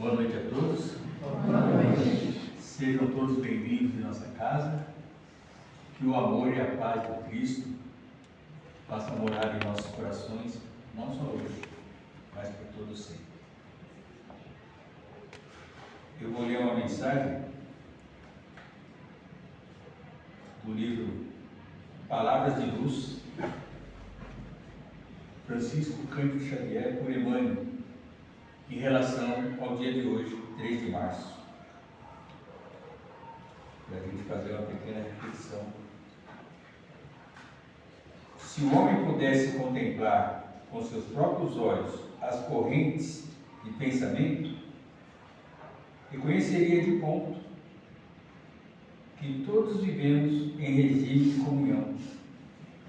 Boa noite a todos. Boa noite. Sejam todos bem-vindos em nossa casa. Que o amor e a paz do Cristo façam morar em nossos corações, não só hoje, mas por todo sempre. Eu vou ler uma mensagem do livro Palavras de Luz, Francisco Cândido Xavier, por Emmanuel, em relação ao dia de hoje, 3 de março. Para a gente fazer uma pequena reflexão. Se o homem pudesse contemplar com seus próprios olhos as correntes de pensamento, reconheceria de ponto que todos vivemos em regime de comunhão,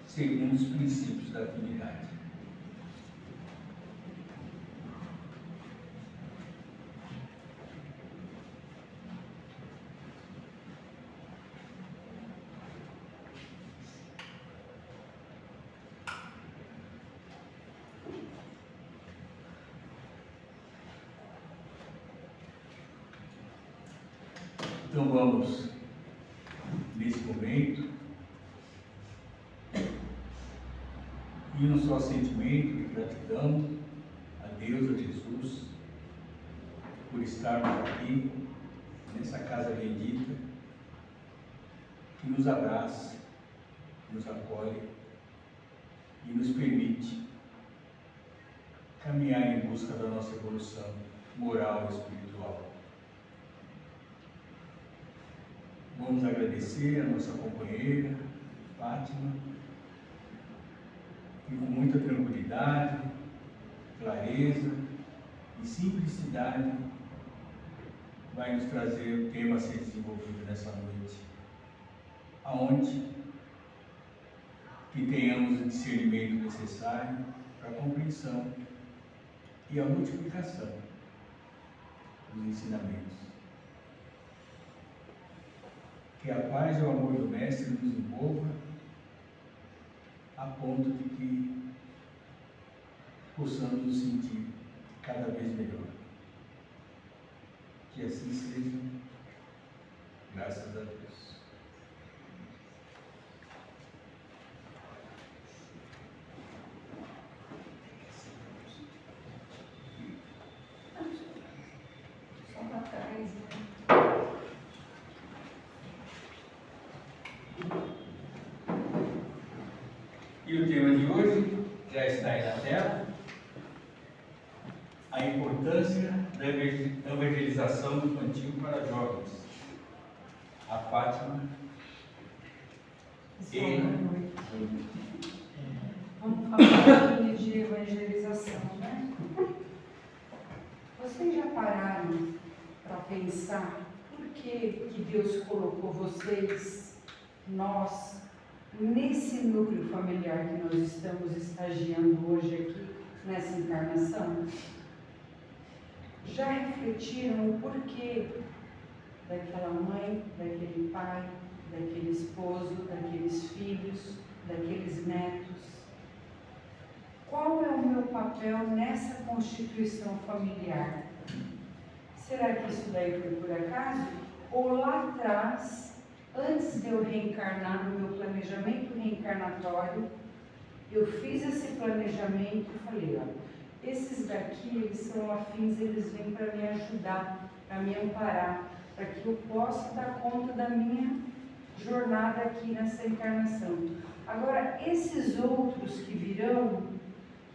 segundo os princípios da afinidade. Então vamos, nesse momento, ir no só sentimento de gratidão a Deus, a Jesus, por estarmos aqui, nessa casa bendita, que nos abraça, nos acolhe e nos permite caminhar em busca da nossa evolução moral e espiritual. Vamos agradecer a nossa companheira, Fátima, que com muita tranquilidade, clareza e simplicidade vai nos trazer o tema a ser desenvolvido nessa noite, aonde que tenhamos o discernimento necessário para a compreensão e a multiplicação dos ensinamentos. Que a paz e o amor do Mestre nos envolva a ponto de que possamos nos sentir cada vez melhor. Que assim seja, graças a Deus. Só para trás. E o tema de hoje já está aí na tela: a importância da evangelização infantil para jovens. A Fátima e Vamos falar um pouquinho de evangelização, né? Vocês já pararam para pensar por que Deus colocou vocês, nós, nesse núcleo familiar que nós estamos estagiando hoje aqui, nessa encarnação? Já refletiram o porquê daquela mãe, daquele pai, daquele esposo, daqueles filhos, daqueles netos? Qual é o meu papel nessa constituição familiar? Será que isso daí foi por acaso? Ou lá atrás, antes de eu reencarnar no meu planejamento reencarnatório, eu fiz esse planejamento e falei, ó, esses daqui, eles são afins, eles vêm para me ajudar, para me amparar, para que eu possa dar conta da minha jornada aqui nessa encarnação. Agora, esses outros que virão,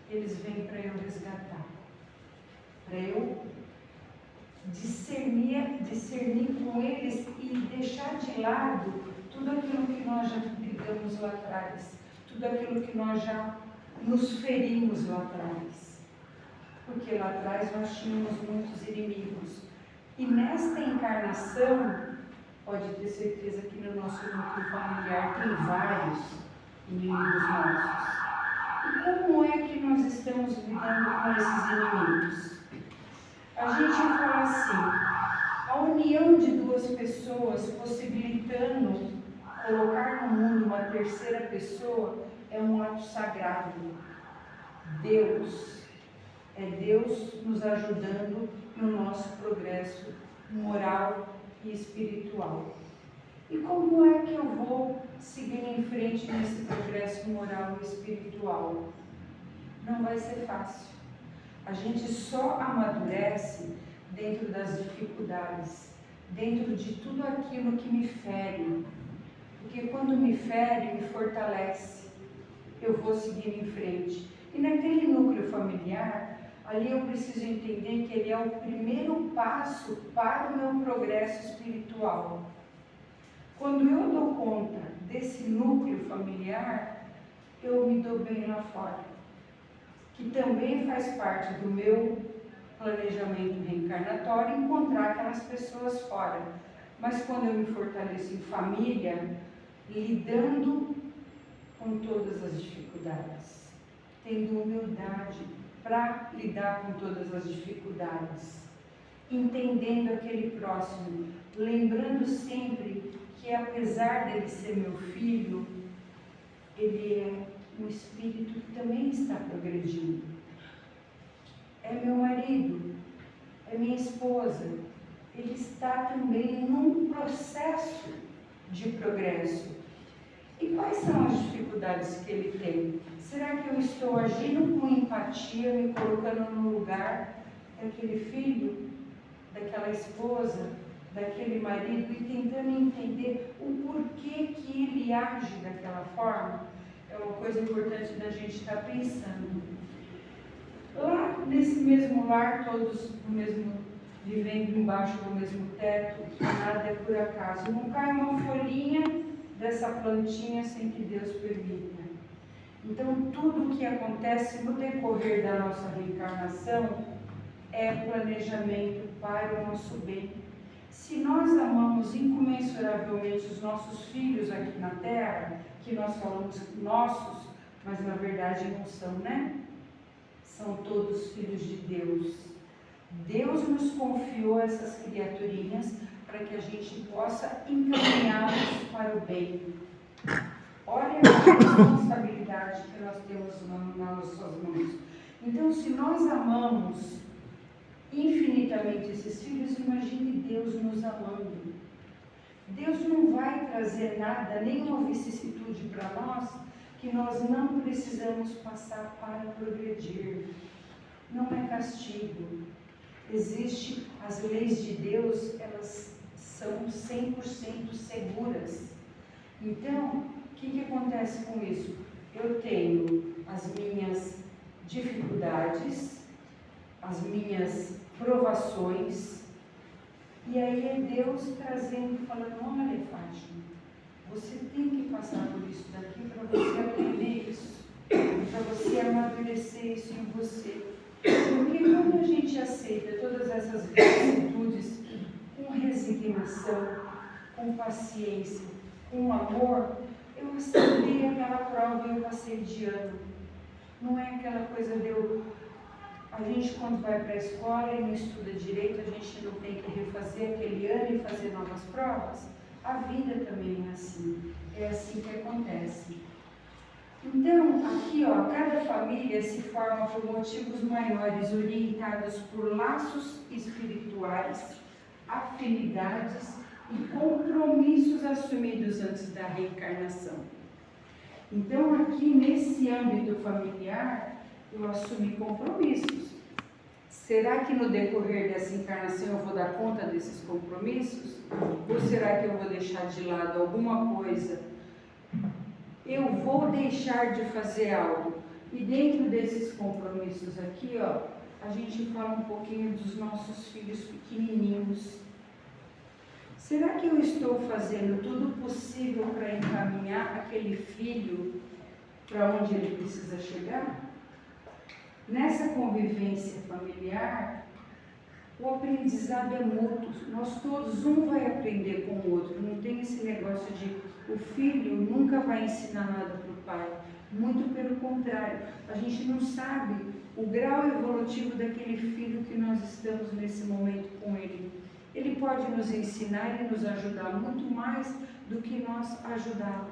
eles vêm para eu resgatar, para eu discernir com eles e deixar de lado tudo aquilo que nós já brigamos lá atrás, tudo aquilo que nós já nos ferimos lá atrás. Porque lá atrás nós tínhamos muitos inimigos. E nesta encarnação, pode ter certeza que no nosso núcleo familiar tem vários inimigos nossos. E como é que nós estamos lidando com esses inimigos? A gente fala assim, a união de duas pessoas possibilitando colocar no mundo uma terceira pessoa é um ato sagrado. Deus nos ajudando no nosso progresso moral e espiritual. E como é que eu vou seguir em frente nesse progresso moral e espiritual? Não vai ser fácil. A gente só amadurece dentro das dificuldades, dentro de tudo aquilo que me fere. Porque quando me fere, me fortalece. Eu vou seguir em frente. E naquele núcleo familiar, ali eu preciso entender que ele é o primeiro passo para o meu progresso espiritual. Quando eu dou conta desse núcleo familiar, eu me dou bem lá fora, que também faz parte do meu planejamento reencarnatório encontrar aquelas pessoas fora. Mas quando eu me fortaleço em família, lidando com todas as dificuldades, tendo humildade para lidar com todas as dificuldades, entendendo aquele próximo, lembrando sempre que apesar dele ser meu filho, ele é um espírito que também está progredindo. É meu marido, é minha esposa, ele está também num processo de progresso. E quais são as dificuldades que ele tem? Será que eu estou agindo com empatia, me colocando no lugar daquele filho, daquela esposa, daquele marido e tentando entender o porquê que ele age daquela forma? É uma coisa importante da gente estar pensando. Lá nesse mesmo lar, todos no mesmo, vivendo embaixo do mesmo teto, nada é por acaso. Não cai uma folhinha dessa plantinha sem que Deus permita. Então, tudo o que acontece no decorrer da nossa reencarnação é planejamento para o nosso bem. Se nós amamos incomensuravelmente os nossos filhos aqui na Terra, que nós falamos nossos, mas na verdade não são, né? São todos filhos de Deus. Deus nos confiou essas criaturinhas para que a gente possa encaminhá-los para o bem. Olha a responsabilidade que nós temos nas nossas mãos. Então, se nós amamos infinitamente esses filhos, imagine Deus nos amando. Deus não vai trazer nada, nenhuma vicissitude para nós, que nós não precisamos passar para progredir. Não é castigo. Existem as leis de Deus, elas são 100% seguras. Então, o que acontece com isso? Eu tenho as minhas dificuldades, as minhas provações, e aí é Deus trazendo, falando: olha, Fátima, você tem que passar por isso daqui para você aprender isso, para você amadurecer isso em você. Porque quando a gente aceita todas essas vicissitudes com resignação, com paciência, com amor, eu aceitei aquela prova e eu passei de ano. Não é aquela coisa de eu... A gente, quando vai para a escola e não estuda direito, a gente não tem que refazer aquele ano e fazer novas provas. A vida também é assim. É assim que acontece. Então, aqui, ó, cada família se forma por motivos maiores, orientados por laços espirituais, afinidades e compromissos assumidos antes da reencarnação. Então, aqui nesse âmbito familiar, eu assumi compromissos. Será que no decorrer dessa encarnação eu vou dar conta desses compromissos? Ou será que eu vou deixar de lado alguma coisa? Eu vou deixar de fazer algo. E dentro desses compromissos aqui, ó, a gente fala um pouquinho dos nossos filhos pequenininhos. Será que eu estou fazendo tudo possível para encaminhar aquele filho para onde ele precisa chegar? Nessa convivência familiar, o aprendizado é mútuo. Nós todos, um vai aprender com o outro. Não tem esse negócio de o filho nunca vai ensinar nada para o pai. Muito pelo contrário. A gente não sabe o grau evolutivo daquele filho que nós estamos nesse momento com ele. Ele pode nos ensinar e nos ajudar muito mais do que nós ajudá-lo.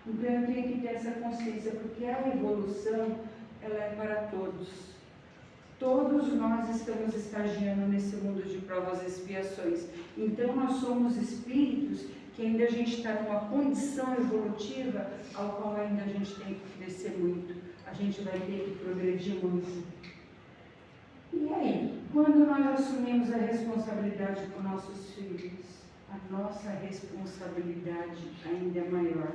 Então eu tenho que ter essa consciência, porque a evolução, ela é para todos. Todos nós estamos estagiando nesse mundo de provas e expiações. Então nós somos espíritos que ainda a gente está numa condição evolutiva ao qual ainda a gente tem que crescer muito. A gente vai ter que progredir muito. E aí, quando nós assumimos a responsabilidade com nossos filhos, a nossa responsabilidade ainda é maior.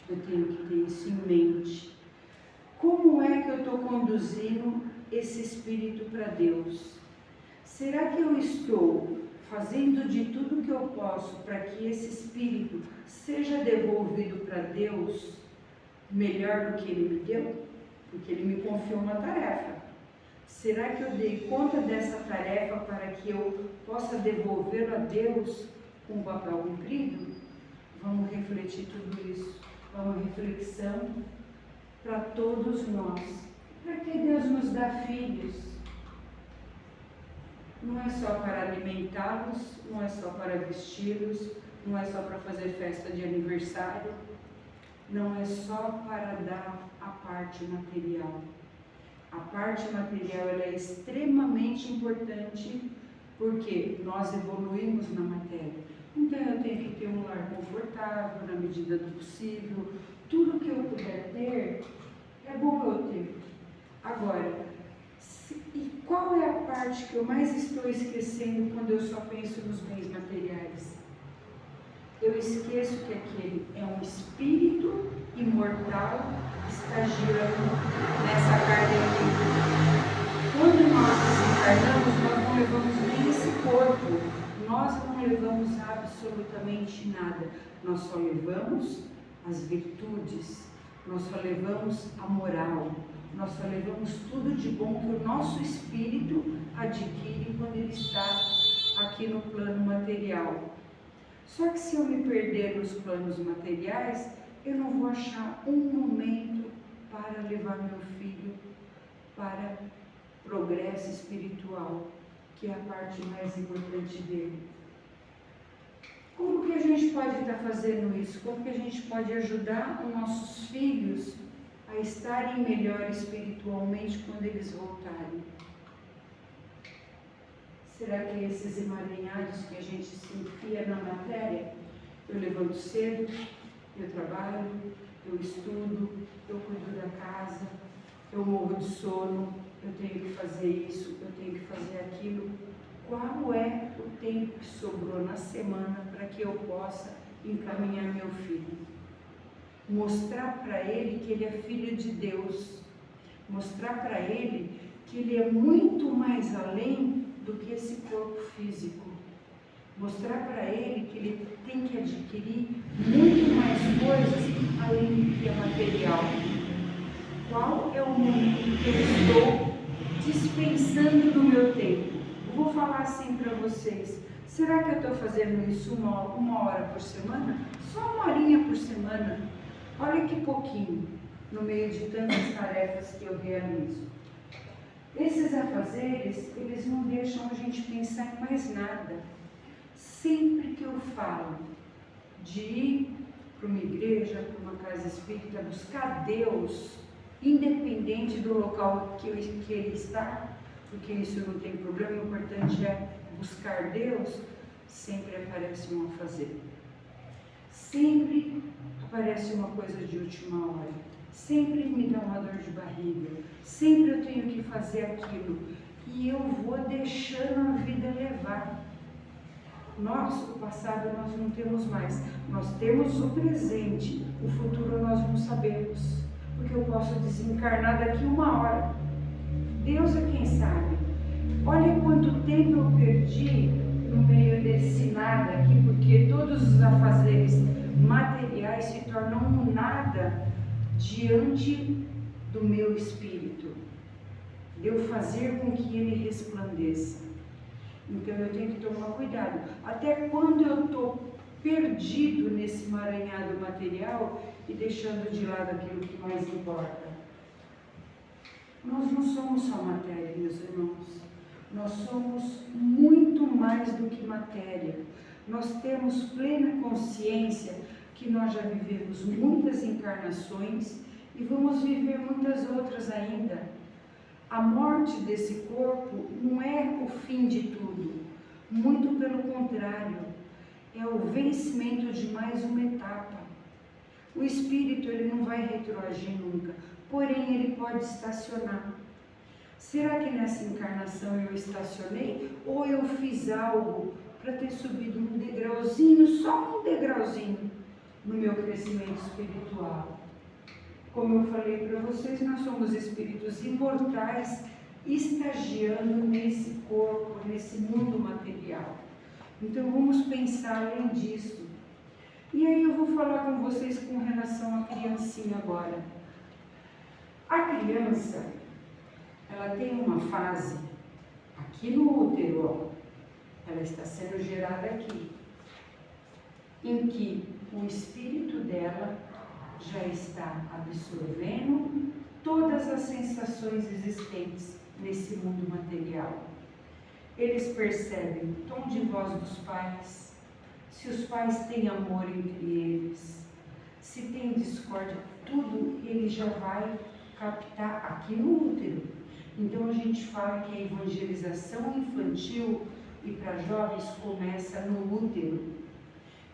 Eu tenho que ter isso em mente. Como é que eu estou conduzindo esse espírito para Deus? Será que eu estou fazendo de tudo que eu posso para que esse espírito seja devolvido para Deus melhor do que ele me deu? Porque ele me confiou uma tarefa. Será que eu dei conta dessa tarefa para que eu possa devolvê-lo a Deus com o papel cumprido? Vamos refletir tudo isso. É uma reflexão para todos nós. Para que Deus nos dá filhos? Não é só para alimentá-los, não é só para vesti-los, não é só para fazer festa de aniversário, não é só para dar a parte material. A parte material ela é extremamente importante porque nós evoluímos na matéria. Então eu tenho que ter um lar confortável na medida do possível. Tudo que eu puder ter, é bom eu ter. Agora, e qual é a parte que eu mais estou esquecendo quando eu só penso nos bens materiais? Eu esqueço que aquele é um espírito imortal estagiando nessa carne aqui. Quando nós desencarnamos, nós não levamos nem esse corpo. Nós não levamos absolutamente nada. Nós só levamos as virtudes. Nós só levamos a moral. Nós só levamos tudo de bom que o nosso espírito adquire quando ele está aqui no plano material. Só que se eu me perder nos planos materiais, eu não vou achar um momento para levar meu filho para progresso espiritual, que é a parte mais importante dele. Como que a gente pode estar fazendo isso? Como que a gente pode ajudar os nossos filhos a estarem melhor espiritualmente quando eles voltarem? Será que esses emaranhados que a gente se enfia na matéria? Eu levanto cedo, eu trabalho, eu estudo, eu cuido da casa, eu morro de sono, eu tenho que fazer isso, eu tenho que fazer aquilo. Qual é o tempo que sobrou na semana para que eu possa encaminhar meu filho? Mostrar para ele que ele é filho de Deus. Mostrar para ele que ele é muito mais além do que esse corpo físico. Mostrar para ele que ele tem que adquirir muito mais coisas além do que é material. Qual é o momento que eu estou dispensando do meu tempo? Eu vou falar assim para vocês. Será que eu estou fazendo isso uma hora por semana? Só uma horinha por semana. Olha que pouquinho, no meio de tantas tarefas que eu realizo. Esses afazeres, eles não deixam a gente pensar em mais nada. Sempre que eu falo de ir para uma igreja, para uma casa espírita, buscar Deus, independente do local que ele está, porque isso não tem problema, o importante é buscar Deus, sempre aparece um afazer. Sempre aparece uma coisa de última hora. Sempre me dá uma dor de barriga. Sempre eu tenho que fazer aquilo. E eu vou deixando a vida levar. Nós, o passado, nós não temos mais. Nós temos o presente. O futuro nós não sabemos. Porque eu posso desencarnar daqui uma hora. Deus é quem sabe. Olha quanto tempo eu perdi no meio desse nada aqui, porque todos os afazeres materiais se tornam um nada diante do meu espírito, de eu fazer com que ele resplandeça. Então eu tenho que tomar cuidado. Até quando eu estou perdido nesse emaranhado material e deixando de lado aquilo que mais importa. Nós não somos só matéria, meus irmãos. Nós somos muito mais do que matéria. Nós temos plena consciência que nós já vivemos muitas encarnações e vamos viver muitas outras ainda. A morte desse corpo não é o fim de tudo, muito pelo contrário, é o vencimento de mais uma etapa. O espírito ele não vai retroagir nunca, porém ele pode estacionar. Será que nessa encarnação eu estacionei ou eu fiz algo para ter subido um degrauzinho, só um degrauzinho, no meu crescimento espiritual? Como eu falei para vocês, nós somos espíritos imortais estagiando nesse corpo, nesse mundo material. Então vamos pensar além disso. E aí eu vou falar com vocês com relação à criancinha agora. A criança, ela tem uma fase aqui no útero, ó, ela está sendo gerada aqui, em que o espírito dela já está absorvendo todas as sensações existentes nesse mundo material. Eles percebem o tom de voz dos pais, se os pais têm amor entre eles, se tem discórdia, tudo ele já vai captar aqui no útero. Então a gente fala que a evangelização infantil e para jovens começa no útero,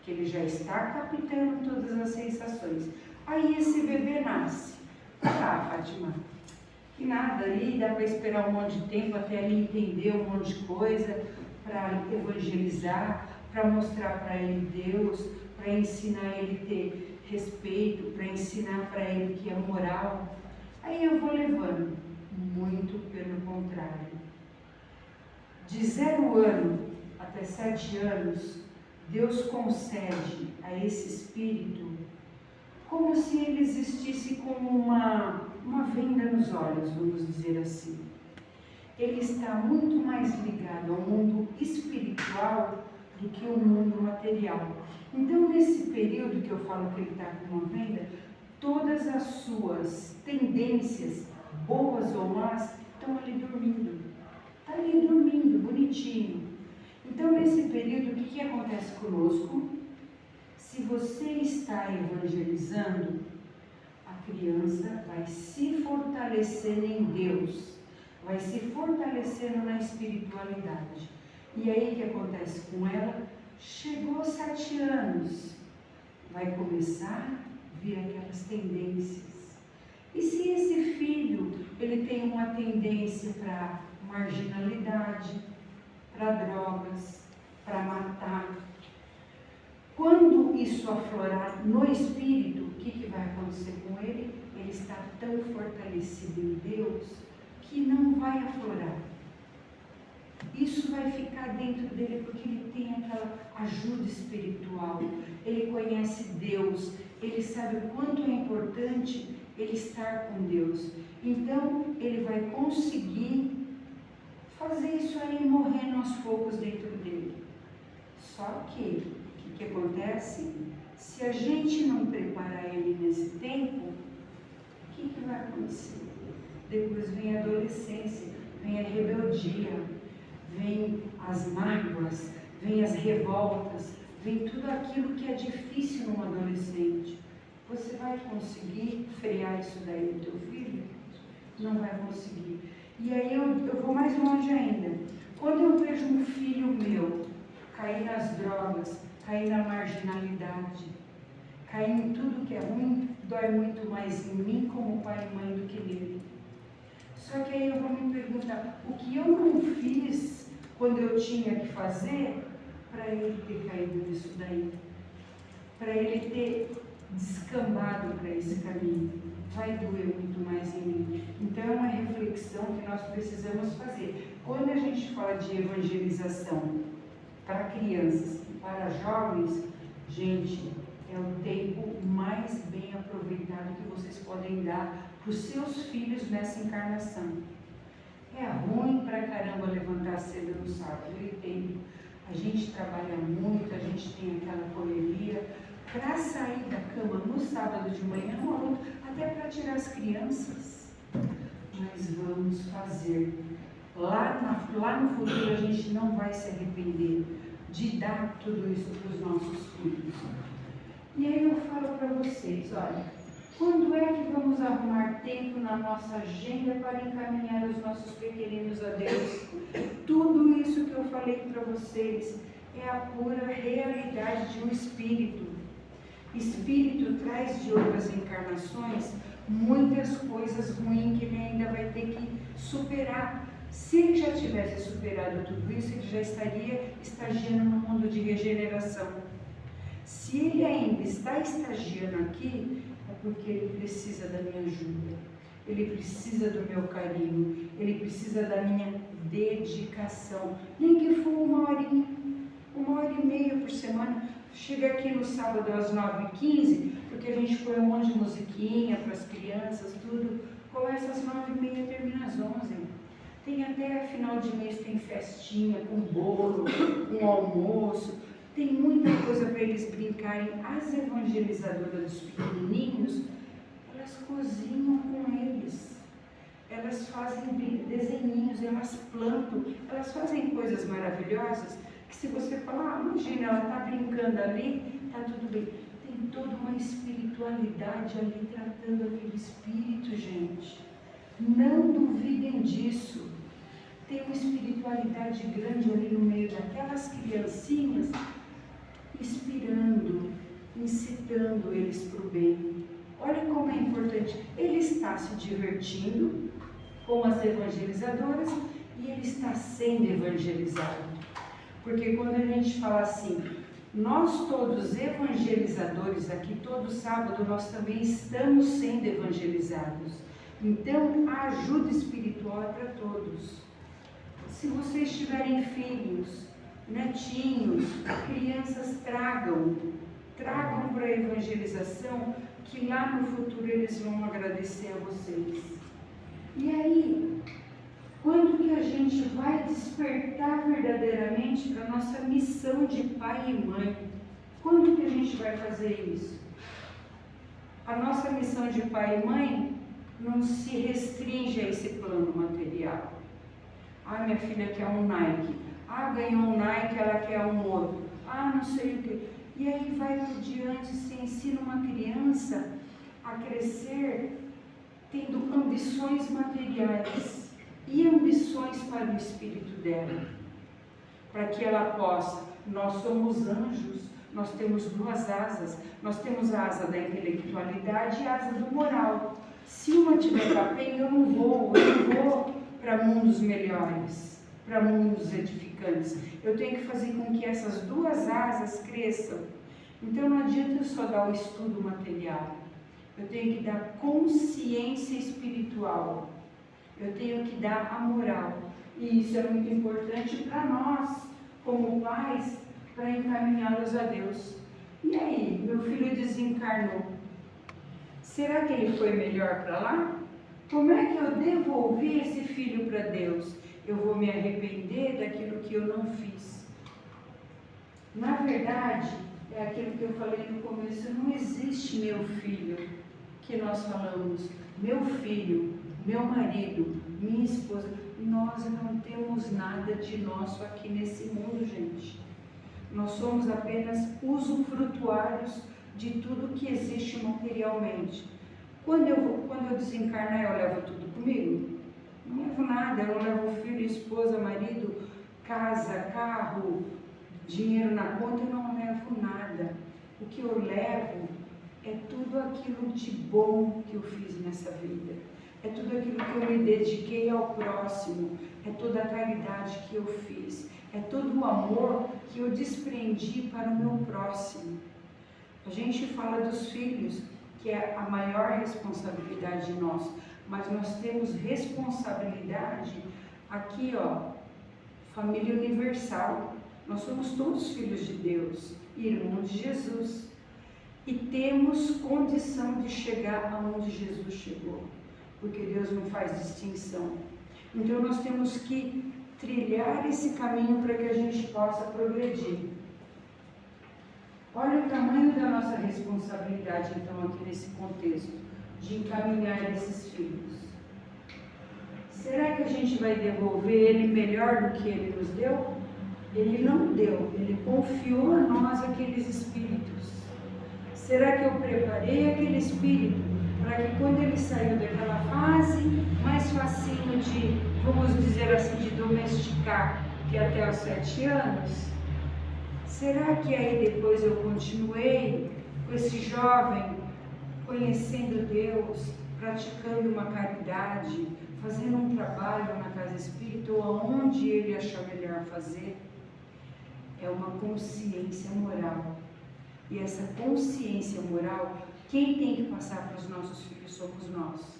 que ele já está captando todas as sensações. Aí esse bebê nasce. Ah, Fátima, que nada ali, dá para esperar um monte de tempo até ele entender um monte de coisa, para evangelizar, para mostrar para ele Deus, para ensinar ele a ter respeito, para ensinar para ele que é moral. Aí eu vou levando, muito pelo contrário. De 0 ano até 7 anos, Deus concede a esse espírito como se ele existisse como uma venda nos olhos, vamos dizer assim. Ele está muito mais ligado ao mundo espiritual do que ao mundo material. Então, nesse período que eu falo que ele está com uma venda, todas as suas tendências, boas ou más, estão ali dormindo. Está ali dormindo, bonitinho. Então, nesse período, o que acontece conosco? Se você está evangelizando, a criança vai se fortalecendo em Deus, vai se fortalecendo na espiritualidade. E aí o que acontece com ela? Chegou 7 anos, vai começar a vir aquelas tendências. E se esse filho, ele tem uma tendência para marginalidade, para drogas, para matar, quando isso aflorar no espírito, o que vai acontecer com ele? Ele está tão fortalecido em Deus que não vai aflorar. Isso vai ficar dentro dele porque ele tem aquela ajuda espiritual, ele conhece Deus, ele sabe o quanto é importante ele estar com Deus. Então, ele vai conseguir fazer isso aí morrendo aos poucos dentro dele. Só que, o que acontece? Se a gente não preparar ele nesse tempo, o que vai acontecer? Depois vem a adolescência, vem a rebeldia, vem as mágoas, vem as revoltas, vem tudo aquilo que é difícil num adolescente. Você vai conseguir frear isso daí do teu filho? Não vai conseguir. E aí eu vou mais longe ainda. Quando eu vejo um filho meu cair nas drogas, cair na marginalidade, cair em tudo que é ruim, dói muito mais em mim como pai e mãe do que nele. Só que aí eu vou me perguntar, o que eu não fiz quando eu tinha que fazer para ele ter caído nisso daí? Para ele ter descambado para esse caminho? Vai doer muito mais em mim. Então é uma reflexão que nós precisamos fazer. Quando a gente fala de evangelização para crianças e para jovens, gente, é o tempo mais bem aproveitado que vocês podem dar para os seus filhos nessa encarnação. É ruim pra caramba levantar cedo no sábado, eu entendo. A gente trabalha muito, a gente tem aquela correria. Para sair da cama no sábado de manhã, uma luta, até para tirar as crianças. Mas vamos fazer. Lá no futuro a gente não vai se arrepender de dar tudo isso para os nossos filhos. E aí eu falo para vocês, olha, Quando é que vamos arrumar tempo na nossa agenda para encaminhar os nossos pequeninos a Deus? Tudo isso que eu falei para vocês é a pura realidade de um espírito. Espírito traz de outras encarnações muitas coisas ruins que ele ainda vai ter que superar. Se ele já tivesse superado tudo isso, ele já estaria estagiando no mundo de regeneração. Se ele ainda está estagiando aqui, é porque ele precisa da minha ajuda, ele precisa do meu carinho, ele precisa da minha dedicação, nem que for 1h30 por semana. Chega aqui no sábado às 9h15, porque a gente põe um monte de musiquinha para as crianças, tudo, começa às 9h30 e termina às 11h. Tem até final de mês, tem festinha com bolo, com almoço, tem muita coisa para eles brincarem. As evangelizadoras dos pequenininhos, elas cozinham com eles, elas fazem desenhinhos, elas plantam, elas fazem coisas maravilhosas, que se você falar, imagina, ela está brincando ali, está tudo bem. Tem toda uma espiritualidade ali tratando aquele espírito, gente. Não duvidem disso. Tem uma espiritualidade grande ali no meio daquelas criancinhas, inspirando, incitando eles para o bem. Olha como é importante. Ele está se divertindo com as evangelizadoras e ele está sendo evangelizado. Porque quando a gente fala assim, nós todos evangelizadores aqui, todo sábado nós também estamos sendo evangelizados. Então a ajuda espiritual é para todos. Se vocês tiverem filhos, netinhos, crianças, tragam para a evangelização, que lá no futuro eles vão agradecer a vocês. E aí, quando que a gente vai despertar verdadeiramente para a nossa missão de pai e mãe? Quando que a gente vai fazer isso? A nossa missão de pai e mãe não se restringe a esse plano material. Ah, minha filha quer um Nike. Ah, ganhou um Nike, ela quer um outro. Ah, não sei o quê. E aí vai por diante, se ensina uma criança a crescer tendo ambições materiais e ambições para o espírito dela. Para que ela possa, nós somos anjos, nós temos duas asas, nós temos a asa da intelectualidade e a asa do moral. Se uma tiver capenga, eu não vou para mundos melhores, para mundos edificantes. Eu tenho que fazer com que essas duas asas cresçam. Então não adianta eu só dar o estudo material. Eu tenho que dar consciência espiritual. Eu tenho que dar a moral. E isso é muito importante para nós, como pais, para encaminhá-los a Deus. E aí, meu filho desencarnou. Será que ele foi melhor para lá? Como é que eu devolvi esse filho para Deus? Eu vou me arrepender daquilo que eu não fiz. Na verdade, é aquilo que eu falei no começo, não existe meu filho, que nós falamos, meu filho, meu marido, minha esposa. Nós não temos nada de nosso aqui nesse mundo, gente. Nós somos apenas usufrutuários de tudo que existe materialmente. Quando eu desencarnar, eu levo tudo comigo? Não levo nada, eu não levo filho, esposa, marido, casa, carro, dinheiro na conta, eu não levo nada. O que eu levo é tudo aquilo de bom que eu fiz nessa vida. É tudo aquilo que eu me dediquei ao próximo, é toda a caridade que eu fiz, é todo o amor que eu desprendi para o meu próximo. A gente fala dos filhos, que é a maior responsabilidade nossa, mas nós temos responsabilidade aqui, ó, família universal. Nós somos todos filhos de Deus, irmãos de Jesus, e temos condição de chegar aonde Jesus chegou, porque Deus não faz distinção. Então nós temos que trilhar esse caminho para que a gente possa progredir. Olha o tamanho da nossa responsabilidade, então, aqui nesse contexto, de encaminhar esses filhos. Será que a gente vai devolver ele melhor do que ele nos deu? Ele não deu, ele confiou a nós aqueles espíritos. Será que eu preparei aquele espírito para que quando ele saiu daquela fase mais facinho de, vamos dizer assim, de domesticar, que até os 7 anos, será que aí depois eu continuei com esse jovem conhecendo Deus, praticando uma caridade, fazendo um trabalho na casa espírita ou aonde ele achar melhor fazer? É uma consciência moral. E essa consciência moral, quem tem que passar para os nossos filhos somos nós.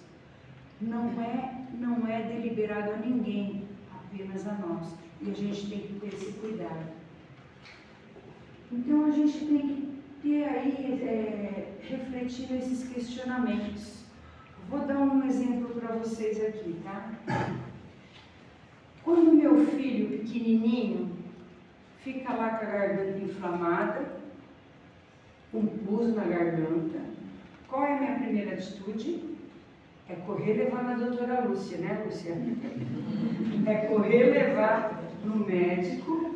Não é deliberado a ninguém, apenas a nós. E a gente tem que ter esse cuidado. Então a gente tem que ter aí, refletir nesses questionamentos. Vou dar um exemplo para vocês aqui, tá? Quando meu filho pequenininho fica lá com a garganta inflamada, com pus na garganta, qual é a minha primeira atitude? É correr levar na doutora Lúcia, né, Luciana? É correr levar no médico.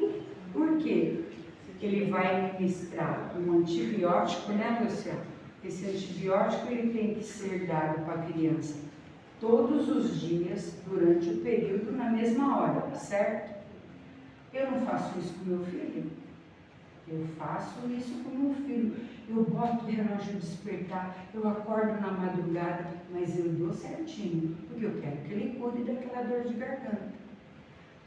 Por quê? Porque ele vai ministrar um antibiótico, né, Luciana? Esse antibiótico ele tem que ser dado para a criança todos os dias, durante o período, na mesma hora, certo? Eu não faço isso com meu filho. Eu faço isso com meu filho. Eu boto o relógio despertar, eu acordo na madrugada, mas eu dou certinho, porque eu quero que ele cuide daquela dor de garganta.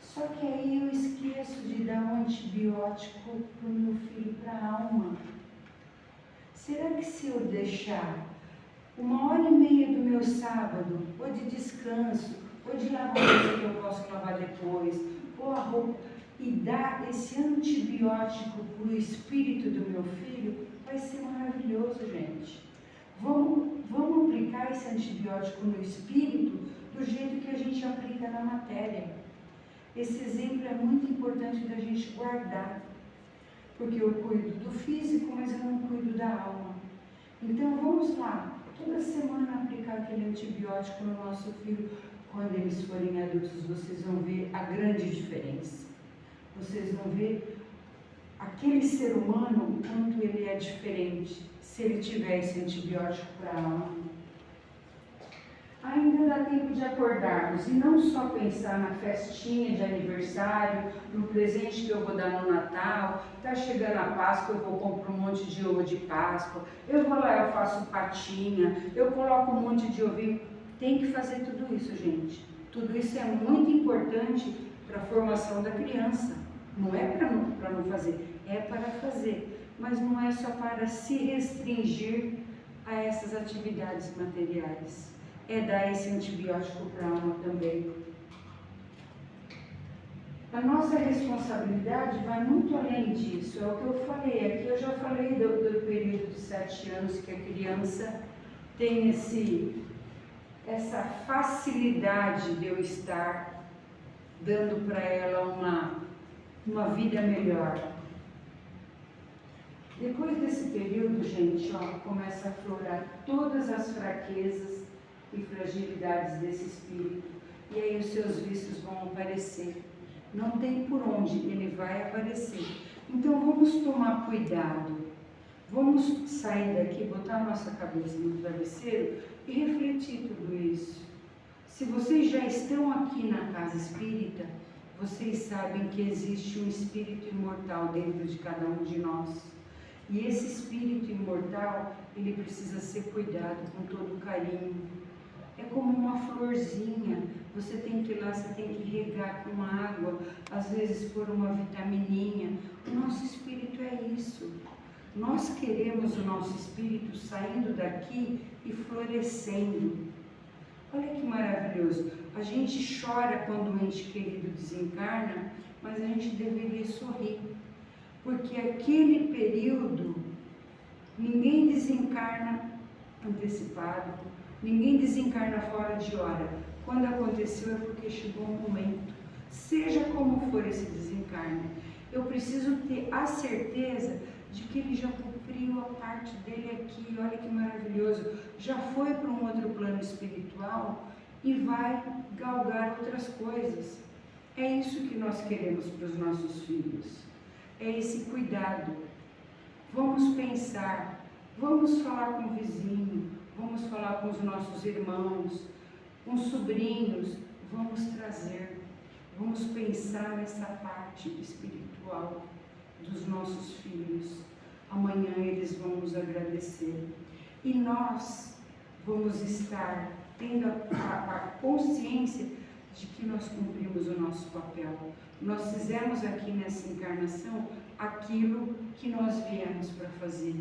Só que aí eu esqueço de dar um antibiótico para o meu filho, para a alma. Será que se eu deixar 1h30 do meu sábado, ou de descanso, ou de lavar a roupa que eu posso lavar depois, ou a roupa, e dar esse antibiótico para o espírito do meu filho, vai ser maravilhoso, gente. Vamos aplicar esse antibiótico no espírito do jeito que a gente aplica na matéria. Esse exemplo é muito importante da gente guardar, porque eu cuido do físico, mas eu não cuido da alma. Então vamos lá, toda semana aplicar aquele antibiótico no nosso filho. Quando eles forem adultos, vocês vão ver a grande diferença. Vocês vão ver aquele ser humano, o quanto ele é diferente, se ele tiver esse antibiótico para a alma. Ainda dá tempo de acordarmos e não só pensar na festinha de aniversário, no presente que eu vou dar no Natal, está chegando a Páscoa, eu vou comprar um monte de ovo de Páscoa, eu vou lá, eu faço patinha, eu coloco um monte de ovinho. Tem que fazer tudo isso, gente. Tudo isso é muito importante para a formação da criança. Não é para não fazer, é para fazer. Mas não é só para se restringir a essas atividades materiais. É dar esse antibiótico para a alma também. A nossa responsabilidade vai muito além disso. É o que eu falei aqui. Eu já falei do período de 7 anos que a criança tem essa facilidade de eu estar dando para ela uma vida melhor. Depois desse período, gente, começa a aflorar todas as fraquezas e fragilidades desse espírito. E aí os seus vícios vão aparecer. Não tem por onde, ele vai aparecer. Então vamos tomar cuidado. Vamos sair daqui, botar a nossa cabeça no travesseiro e refletir tudo isso. Se vocês já estão aqui na casa espírita, vocês sabem que existe um espírito imortal dentro de cada um de nós. E esse espírito imortal, ele precisa ser cuidado com todo carinho. É como uma florzinha, você tem que ir lá, você tem que regar com água, às vezes pôr uma vitamininha. O nosso espírito é isso. Nós queremos o nosso espírito saindo daqui e florescendo. Olha que maravilhoso. A gente chora quando um ente querido desencarna, mas a gente deveria sorrir. Porque aquele período, ninguém desencarna antecipado, ninguém desencarna fora de hora. Quando aconteceu é porque chegou um momento. Seja como for esse desencarne, eu preciso ter a certeza de que ele já cumpriu a parte dele aqui. Olha que maravilhoso. Já foi para um outro plano espiritual e vai galgar outras coisas. É isso que nós queremos para os nossos filhos. É esse cuidado. Vamos pensar, vamos falar com o vizinho, vamos falar com os nossos irmãos, com os sobrinhos, vamos trazer, vamos pensar nessa parte espiritual dos nossos filhos. Amanhã eles vão nos agradecer. E nós vamos estar tendo a consciência de que nós cumprimos o nosso papel. Nós fizemos aqui nessa encarnação aquilo que nós viemos para fazer,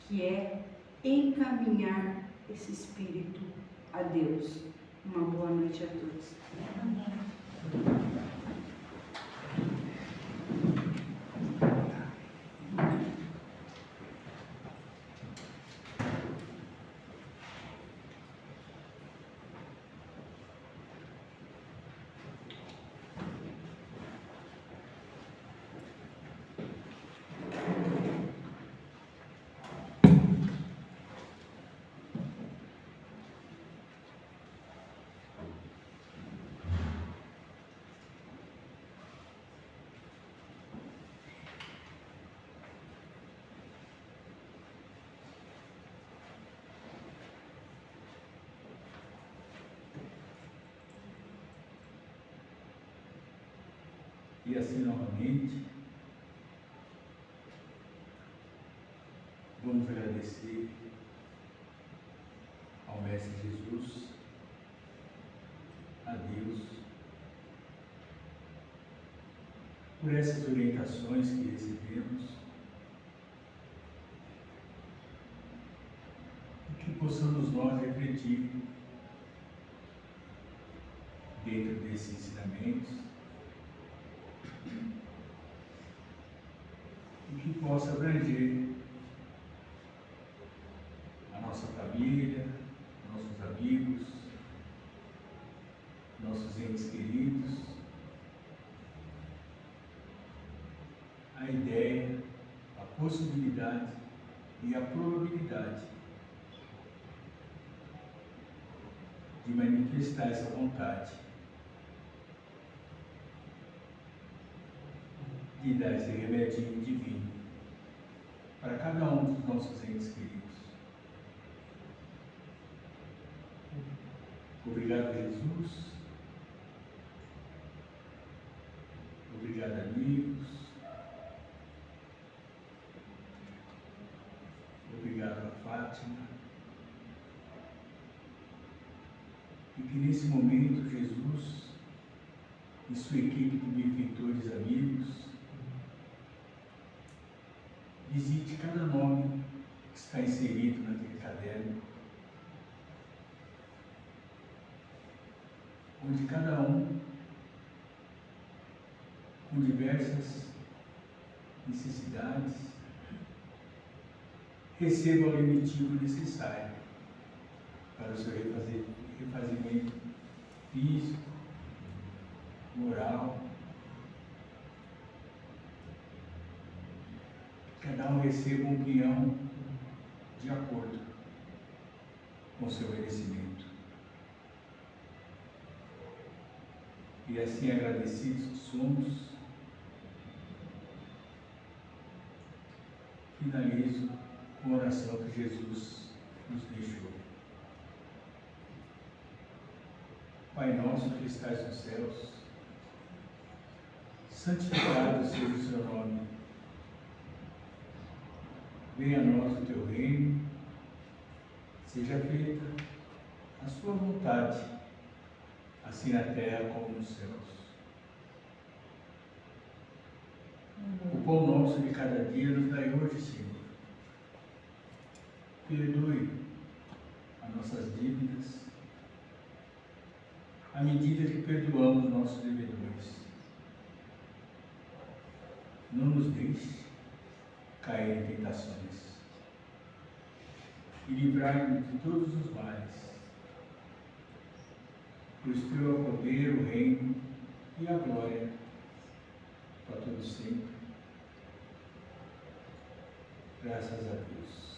que é encaminhar esse espírito a Deus. Uma boa noite a todos. E assim novamente, vamos agradecer ao Mestre Jesus, a Deus, por essas orientações que recebemos e que possamos nós refletir dentro desses ensinamentos e que possa abranger a nossa família, nossos amigos, nossos entes queridos, a ideia, a possibilidade e a probabilidade de manifestar essa vontade, de dar esse remedinho divino para cada um dos nossos entes queridos. Obrigado, Jesus. Obrigado, amigos. Obrigado a Fátima. E que nesse momento, Jesus e sua equipe de benfeitores amigos visite cada nome que está inserido naquele caderno, onde cada um, com diversas necessidades, receba o limitivo necessário para o seu refazimento físico, moral. Cada um receba um guião de acordo com o seu merecimento. E assim agradecidos que somos, finalizo com a oração que Jesus nos deixou. Pai nosso que estás nos céus, santificado seja o seu nome. Venha a nós o teu reino, seja feita a sua vontade, assim na terra como nos céus. O pão nosso de cada dia nos dai hoje, Senhor. Perdoe as nossas dívidas, à medida que perdoamos nossos devedores. Não nos deixe cair em tentações e livrai-nos de todos os males, pois teu é o poder, o reino e a glória para todos sempre. Graças a Deus.